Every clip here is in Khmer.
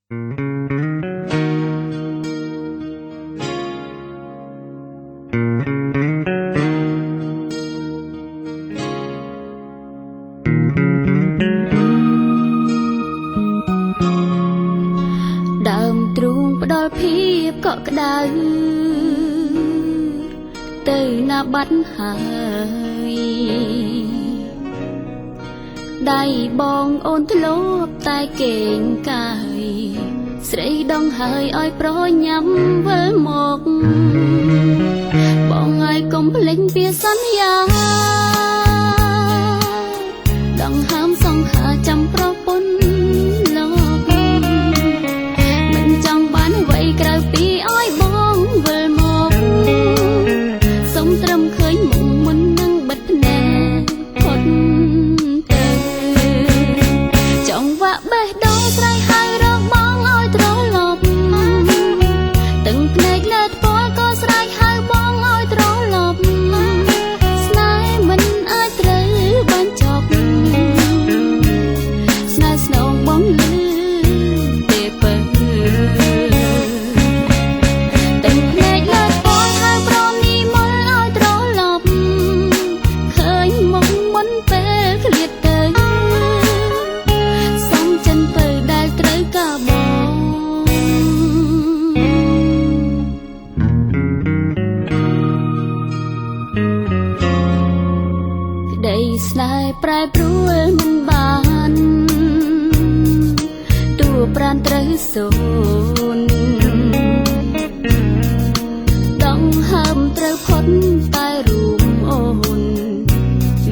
ដើមទ្រូងផ្ដល់ភាពកក់ក្ដៅទៅណាបាត់ហើយដៃបងអូនធ្លាប់តែកេងកាយស្រីដងហើយឲ្យប្រញាំវិលមកបងហើយកុំភ្លេចពីសន្យាដងហើមសង្ហាចាំប្រពន្ធលោកមិនចង់បានអ្វីក្រៅពីឲ្យបងវិលមកសុំត្រឹមឃើញមុខមុននឹងបិទភ្នែកផុតទៅចង់វាក់បេះដូងស្រ័យហើយរកបងឲ្យត្រឡប់ទាំងភ្នែកលើថ្ពាល់ក៏ស្រែកហៅបងឲ្យត្រឡប់ស្នេហ៍មិនអាចត្រូវបានចប់ស្នេហ៍ស្នងបងលឺទេពើទាំងភ្នែកលើថ្ពាល់ហើយព្រមនិមន្តឲ្យត្រឡប់ឃើញមុខមុនពេលឃ្លាតទៅសំចិនពើដែលត្រូវកាបងក្តីស្នេហ៍ប្រែប្រួលមិនបានទួប្រានត្រូវសូនដងហើមត្រូវផុតតែរូបអូន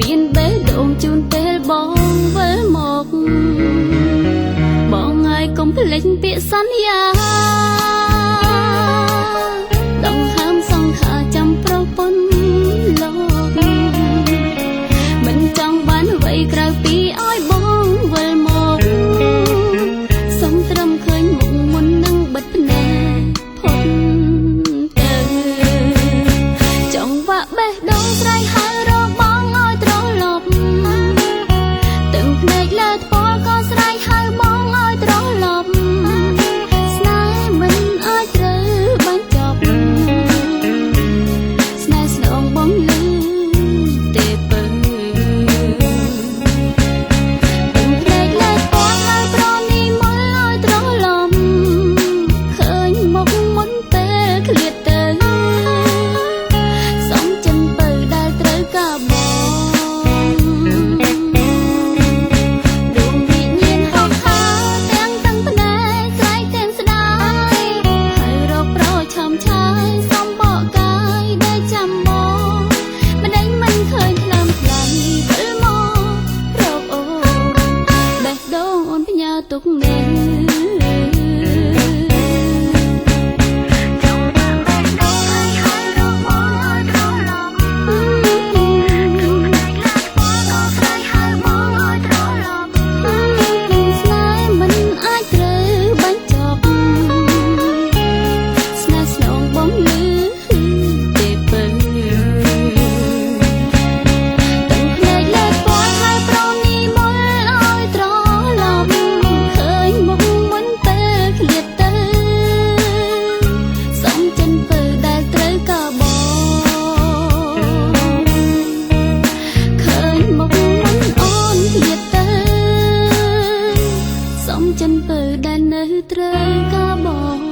មានបេះដូងជូនពេលបងវិលមកបងហើយកុំភ្លេចពាក្យសន្យាដងហើមសង្ខាចាំប្រពន្ធលោកមិនចង់បានអ្វីក្រៅពីឲ្យបងវិលមកសុំត្រឹមឃើញមុខមុននឹងបិទភ្នែកផុតទៅចង់វាក់បេះដូងស្រ័យហើយរកបងឲ្យត្រឡប់ទាំងភ្នែកលើថ្ពាល់ក៏ស្រែកហៅបងឲ្យត្រឡប់ស្នេហ៍មិនអាចត្រូវបានចប់ស្នេហ៍ស្នងបងលឺទេពើទាំងភ្នែកលើថ្ពាល់ហើយព្រមនិមន្តឲ្យត្រឡប់ឃើញមុខមុនពេលឃ្លាតទៅសំចិនពើដែលត្រូវកាបងដួងវិញ្ញាណហោះហើរទាំងភ្នែកស្រែកទាំងស្ដាយហើយរកប្រឆំឆាយសំបកកាយដែលចាំបងមិនដេញមិនឃើញថ្លើមថ្លៃវិលមករកអូនបេះដូងអូនផ្ញើទុកនេះចិនពើដែលនៅត្រូវកាបង